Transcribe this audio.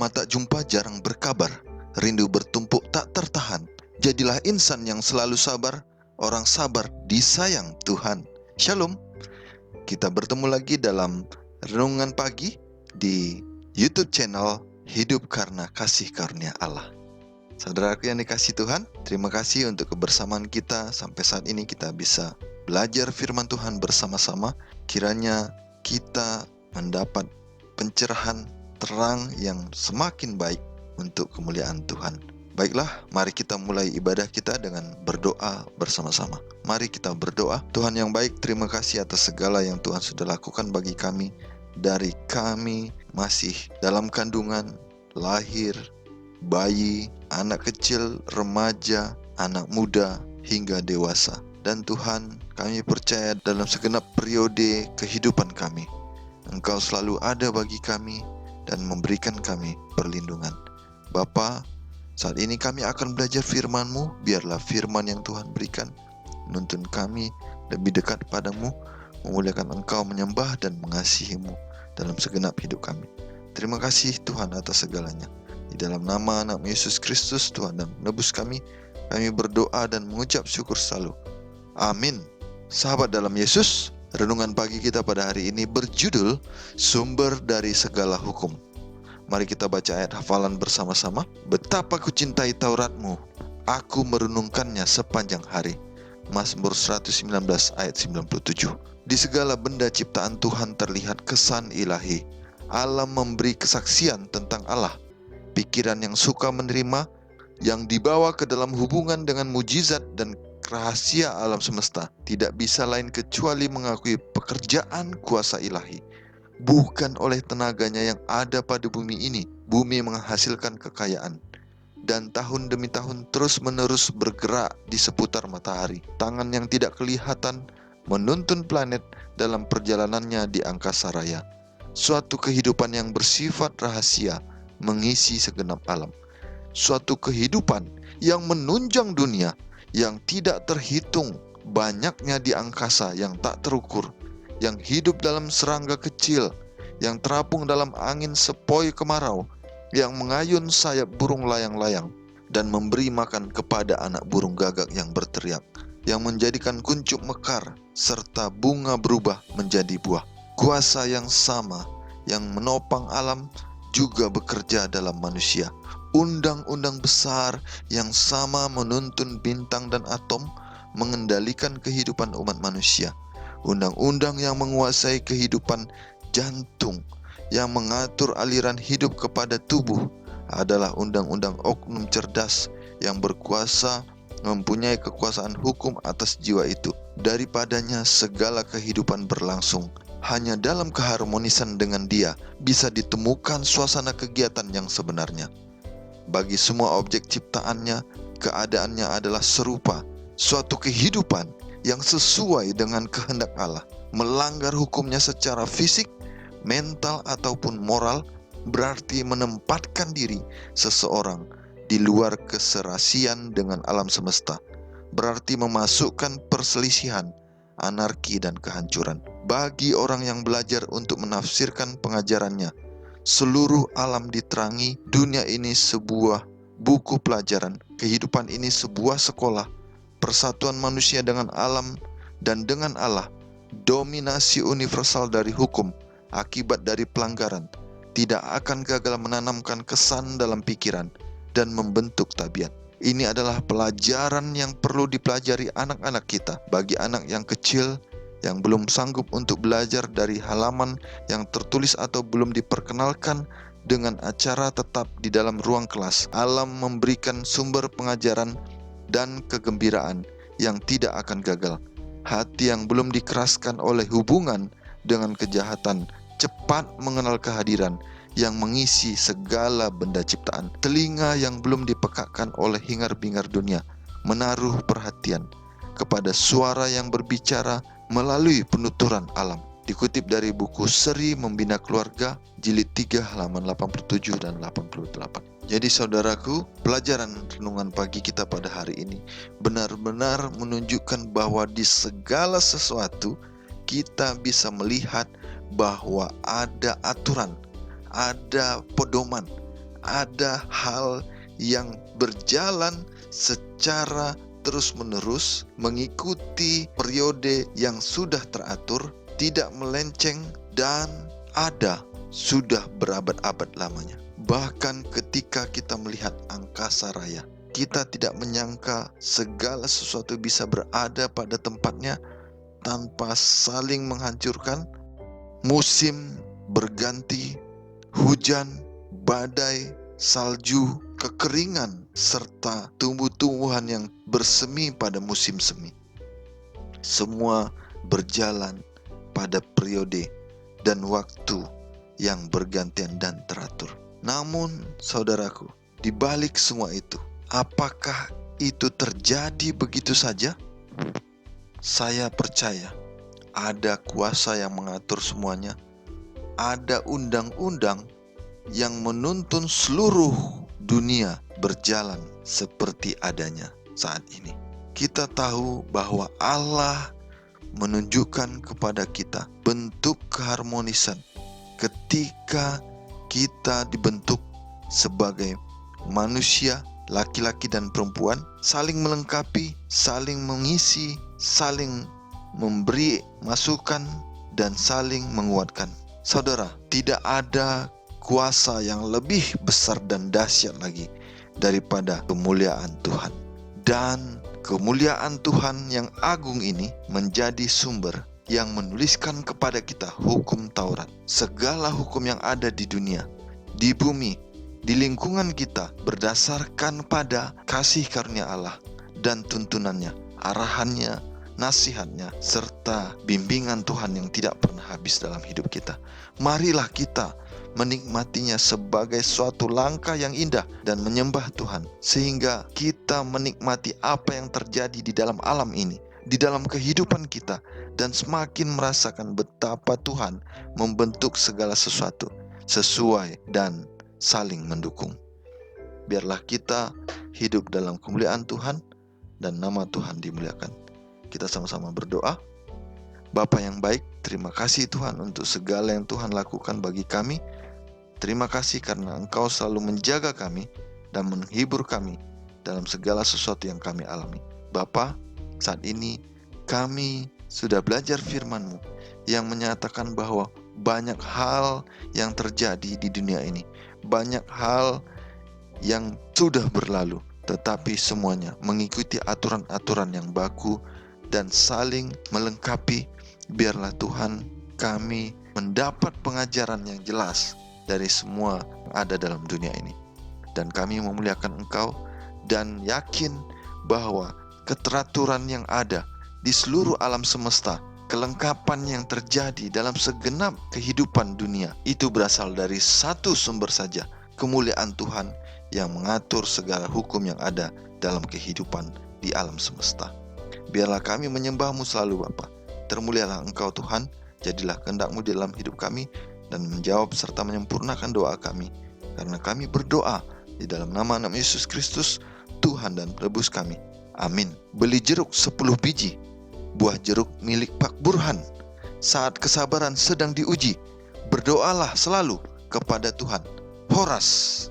Lama tak jumpa jarang berkabar, rindu bertumpuk tak tertahan. Jadilah insan yang selalu sabar, orang sabar disayang Tuhan. Shalom, kita bertemu lagi dalam Renungan Pagi di YouTube channel Hidup Karena Kasih Karunia Allah. Saudaraku yang dikasihi Tuhan, terima kasih untuk kebersamaan kita. Sampai saat ini kita bisa belajar firman Tuhan bersama-sama. Kiranya kita mendapat pencerahan terang yang semakin baik untuk kemuliaan Tuhan. Baiklah, mari kita mulai ibadah kita dengan berdoa bersama-sama. Mari kita berdoa. Tuhan yang baik, terima kasih atas segala yang Tuhan sudah lakukan bagi kami. Dari kami masih dalam kandungan, lahir, bayi, anak kecil, remaja, anak muda, hingga dewasa. Dan Tuhan, kami percaya dalam segenap periode kehidupan kami, Engkau selalu ada bagi kami dan memberikan kami perlindungan. Bapa, saat ini kami akan belajar firman-Mu. Biarlah firman yang Tuhan berikan menuntun kami lebih dekat padamu, memuliakan Engkau, menyembah dan mengasihi-Mu dalam segenap hidup kami. Terima kasih Tuhan atas segalanya. Di dalam nama anak Yesus Kristus, Tuhan dan Penebus kami berdoa dan mengucap syukur selalu. Amin. Sahabat dalam Yesus, renungan pagi kita pada hari ini berjudul Sumber dari Segala Hukum. Mari kita baca ayat hafalan bersama-sama. Betapa ku cintai Taurat-Mu, aku merenungkannya sepanjang hari. Mazmur 119 ayat 97. Di segala benda ciptaan Tuhan terlihat kesan ilahi. Alam memberi kesaksian tentang Allah. Pikiran yang suka menerima, yang dibawa ke dalam hubungan dengan mujizat dan rahasia alam semesta, tidak bisa lain kecuali mengakui pekerjaan kuasa ilahi. Bukan oleh tenaganya yang ada pada bumi ini, bumi menghasilkan kekayaan, dan tahun demi tahun terus-menerus bergerak di seputar matahari. Tangan yang tidak kelihatan menuntun planet dalam perjalanannya di angkasa raya. Suatu kehidupan yang bersifat rahasia mengisi segenap alam. Suatu kehidupan yang menunjang dunia, yang tidak terhitung banyaknya di angkasa yang tak terukur, yang hidup dalam serangga kecil, yang terapung dalam angin sepoi kemarau, yang mengayun sayap burung layang-layang, dan memberi makan kepada anak burung gagak yang berteriak, yang menjadikan kuncup mekar, serta bunga berubah menjadi buah. Kuasa yang sama yang menopang alam juga bekerja dalam manusia. Undang-undang besar yang sama menuntun bintang dan atom, mengendalikan kehidupan umat manusia. Undang-undang yang menguasai kehidupan jantung, yang mengatur aliran hidup kepada tubuh, adalah undang-undang oknum cerdas yang berkuasa, mempunyai kekuasaan hukum atas jiwa itu. Daripadanya segala kehidupan berlangsung. Hanya dalam keharmonisan dengan Dia bisa ditemukan suasana kegiatan yang sebenarnya. Bagi semua objek ciptaannya, keadaannya adalah serupa, suatu kehidupan yang sesuai dengan kehendak Allah. Melanggar hukumnya secara fisik, mental ataupun moral berarti menempatkan diri seseorang di luar keserasian dengan alam semesta. Berarti memasukkan perselisihan, anarki dan kehancuran. Bagi orang yang belajar untuk menafsirkan pengajarannya, seluruh alam diterangi, dunia ini sebuah buku pelajaran, kehidupan ini sebuah sekolah, persatuan manusia dengan alam dan dengan Allah, dominasi universal dari hukum, akibat dari pelanggaran, tidak akan gagal menanamkan kesan dalam pikiran dan membentuk tabiat. Ini adalah pelajaran yang perlu dipelajari anak-anak kita. Bagi anak yang kecil yang belum sanggup untuk belajar dari halaman yang tertulis atau belum diperkenalkan dengan acara tetap di dalam ruang kelas, alam memberikan sumber pengajaran dan kegembiraan yang tidak akan gagal. Hati yang belum dikeraskan oleh hubungan dengan kejahatan cepat mengenal kehadiran yang mengisi segala benda ciptaan. Telinga yang belum dipekakkan oleh hingar-bingar dunia menaruh perhatian kepada suara yang berbicara melalui penuturan alam. Dikutip dari buku Seri Membina Keluarga, jilid 3 halaman 87 dan 88. Jadi saudaraku, pelajaran renungan pagi kita pada hari ini benar-benar menunjukkan bahwa di segala sesuatu kita bisa melihat bahwa ada aturan, ada pedoman, ada hal yang berjalan secara terus-menerus mengikuti periode yang sudah teratur, tidak melenceng, dan ada sudah berabad-abad lamanya. Bahkan ketika kita melihat angkasa raya, kita tidak menyangka segala sesuatu bisa berada pada tempatnya tanpa saling menghancurkan. Musim berganti, hujan, badai, salju, kekeringan, serta tumbuh-tumbuhan yang bersemi pada musim semi. Semua berjalan pada periode dan waktu yang bergantian dan teratur. Namun, saudaraku, di balik semua itu, apakah itu terjadi begitu saja? Saya percaya ada kuasa yang mengatur semuanya. Ada undang-undang yang menuntun seluruh dunia berjalan seperti adanya saat ini. Kita tahu bahwa Allah menunjukkan kepada kita bentuk keharmonisan ketika kita dibentuk sebagai manusia, laki-laki dan perempuan, saling melengkapi, saling mengisi, saling memberi masukan, dan saling menguatkan. Saudara, tidak ada kuasa yang lebih besar dan dahsyat lagi daripada kemuliaan Tuhan. Dan kemuliaan Tuhan yang agung ini menjadi sumber yang menuliskan kepada kita hukum Taurat. Segala hukum yang ada di dunia, di bumi, di lingkungan kita berdasarkan pada kasih karunia Allah dan tuntunannya, arahannya, nasihatnya, serta bimbingan Tuhan yang tidak pernah habis dalam hidup kita. Marilah kita menikmatinya sebagai suatu langkah yang indah dan menyembah Tuhan, sehingga kita menikmati apa yang terjadi di dalam alam ini, di dalam kehidupan kita, dan semakin merasakan betapa Tuhan membentuk segala sesuatu sesuai dan saling mendukung. Biarlah kita hidup dalam kemuliaan Tuhan dan nama Tuhan dimuliakan. Kita sama-sama berdoa. Bapa yang baik, terima kasih Tuhan untuk segala yang Tuhan lakukan bagi kami. Terima kasih karena Engkau selalu menjaga kami dan menghibur kami dalam segala sesuatu yang kami alami. Bapa, saat ini kami sudah belajar firman-Mu yang menyatakan bahwa banyak hal yang terjadi di dunia ini. Banyak hal yang sudah berlalu, tetapi semuanya mengikuti aturan-aturan yang baku dan saling melengkapi. Biarlah Tuhan kami mendapat pengajaran yang jelas dari semua yang ada dalam dunia ini. Dan kami memuliakan Engkau dan yakin bahwa keteraturan yang ada di seluruh alam semesta, kelengkapan yang terjadi dalam segenap kehidupan dunia, itu berasal dari satu sumber saja, kemuliaan Tuhan yang mengatur segala hukum yang ada dalam kehidupan di alam semesta. Biarlah kami menyembah-Mu selalu Bapa. Termulialah Engkau Tuhan, jadilah kehendak-Mu di dalam hidup kami, dan menjawab serta menyempurnakan doa kami. Karena kami berdoa di dalam nama Yesus Kristus, Tuhan dan Penebus kami. Amin. Beli jeruk 10 biji, buah jeruk milik Pak Burhan. Saat kesabaran sedang diuji, berdoalah selalu kepada Tuhan. Horas.